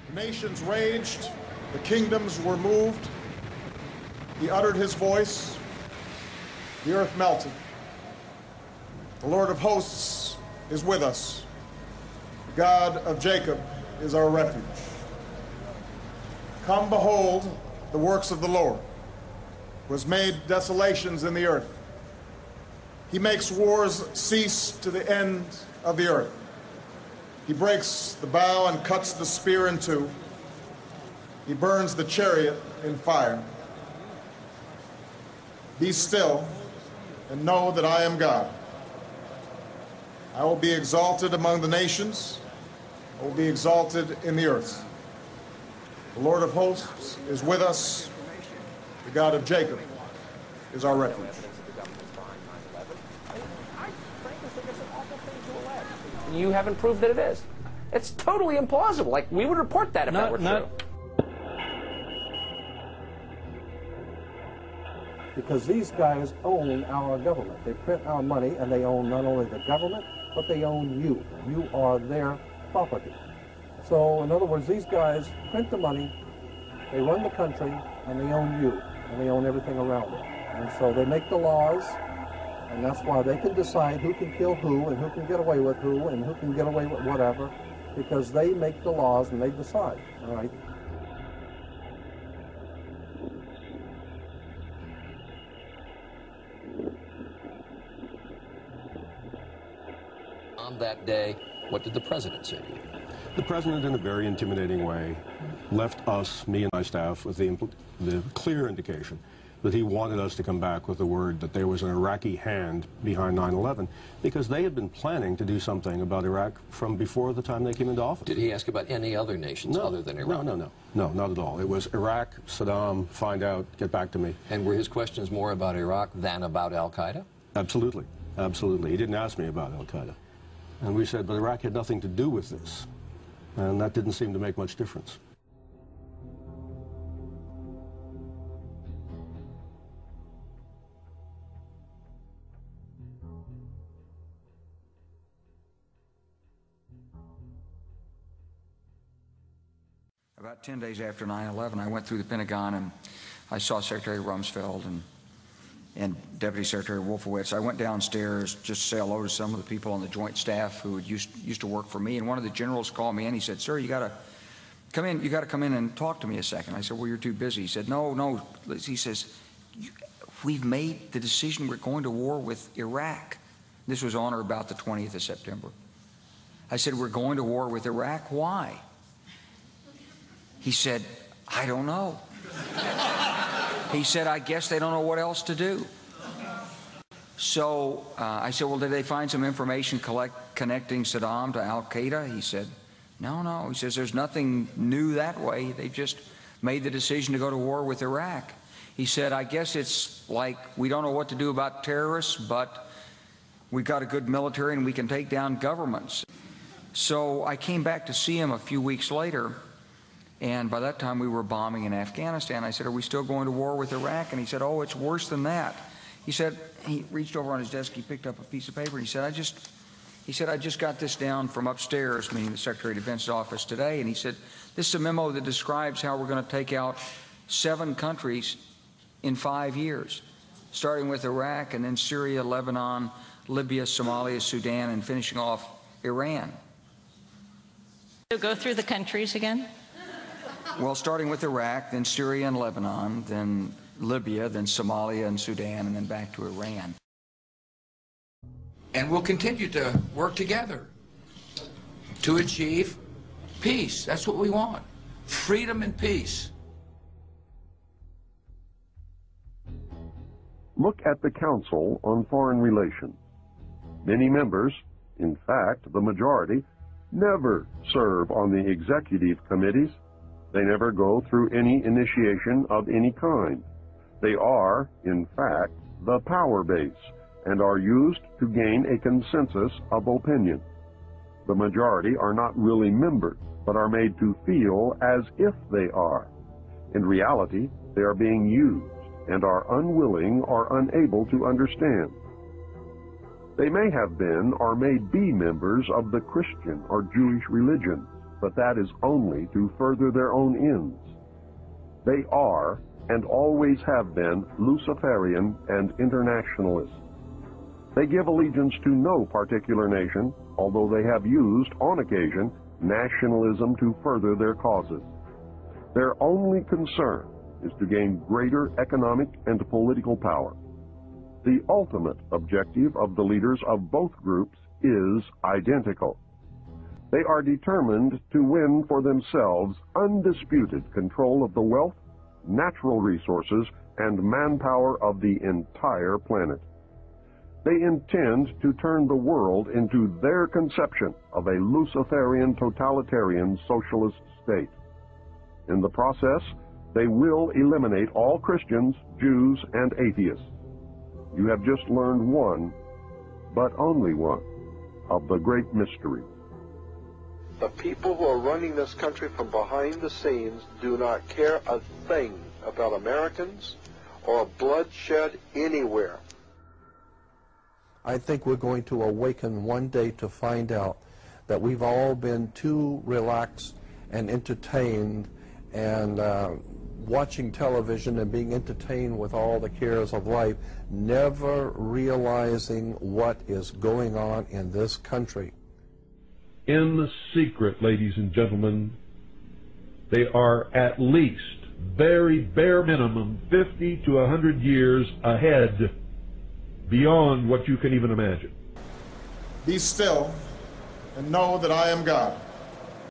The nations raged, the kingdoms were moved. He uttered his voice, the earth melted. The Lord of hosts is with us. The God of Jacob is our refuge. Come behold the works of the Lord, who has made desolations in the earth. He makes wars cease to the end of the earth. He breaks the bow and cuts the spear in two. He burns the chariot in fire. Be still and know that I am God. I will be exalted among the nations. I will be exalted in the earth. The Lord of hosts is with us. The God of Jacob is our refuge. You haven't proved that it is. It's totally implausible. Like, we would report that if that were true. Because these guys own our government. They print our money, and they own not only the government, but they own you. You are their property. So, in other words, these guys print the money, they run the country, and they own you, and they own everything around it. And so they make the laws, and that's why they can decide who can kill who, and who can get away with who, and who can get away with whatever, because they make the laws and they decide, all right? On that day, what did the president say to you? The president, in a very intimidating way, left us, me and my staff, with the clear indication that he wanted us to come back with the word that there was an Iraqi hand behind 9/11, because they had been planning to do something about Iraq from before the time they came into office. Did he ask about any other nations other than Iraq? No, not at all. It was Iraq, Saddam, find out, get back to me. And were his questions more about Iraq than about Al-Qaeda? Absolutely, absolutely. He didn't ask me about Al-Qaeda. And we said, but Iraq had nothing to do with this. And that didn't seem to make much difference. About 10 days after 9/11, I went through the Pentagon and I saw Secretary Rumsfeld and Deputy Secretary Wolfowitz. I went downstairs just to say hello to some of the people on the Joint Staff who used to work for me, and one of the generals called me and he said, "Sir, you got to come in. You got to come in and talk to me a second." I said, "Well, you're too busy." He said, "No." He says, "We've made the decision. We're going to war with Iraq." This was on or about the 20th of September. I said, "We're going to war with Iraq. Why?" He said, "I don't know." He said, "I guess they don't know what else to do." So I said, "Well, did they find some information connecting Saddam to Al-Qaeda?" He said, No. He says, "There's nothing new that way. They just made the decision to go to war with Iraq." He said, "I guess it's like we don't know what to do about terrorists, but we've got a good military and we can take down governments." So I came back to see him a few weeks later. And by that time, we were bombing in Afghanistan. I said, "Are we still going to war with Iraq?" And he said, "Oh, it's worse than that." He said, he reached over on his desk, he picked up a piece of paper, and he said, I just got this down from upstairs," meaning the Secretary of Defense's office today, and he said, "This is a memo that describes how we're going to take out 7 countries in 5 years, starting with Iraq and then Syria, Lebanon, Libya, Somalia, Sudan, and finishing off Iran." So go through the countries again? Well, starting with Iraq, then Syria and Lebanon, then Libya, then Somalia and Sudan, and then back to Iran. And we'll continue to work together to achieve peace. That's what we want. Freedom and peace. Look at the Council on Foreign Relations. Many members, in fact, the majority, never serve on the executive committees. They never go through any initiation of any kind. They are, in fact, the power base and are used to gain a consensus of opinion. The majority are not really members, but are made to feel as if they are. In reality, they are being used and are unwilling or unable to understand. They may have been or may be members of the Christian or Jewish religion, but that is only to further their own ends. They are, and always have been, Luciferian and internationalist. They give allegiance to no particular nation, although they have used, on occasion, nationalism to further their causes. Their only concern is to gain greater economic and political power. The ultimate objective of the leaders of both groups is identical. They are determined to win for themselves undisputed control of the wealth, natural resources, and manpower of the entire planet. They intend to turn the world into their conception of a Luciferian totalitarian socialist state. In the process, they will eliminate all Christians, Jews, and atheists. You have just learned one, but only one, of the great mystery. The people who are running this country from behind the scenes do not care a thing about Americans or bloodshed anywhere. I think we're going to awaken one day to find out that we've all been too relaxed and entertained and watching television and being entertained with all the cares of life, never realizing what is going on in this country. In the secret, ladies and gentlemen, they are at least, very bare minimum, 50 to 100 years ahead, beyond what you can even imagine. Be still and know that I am God.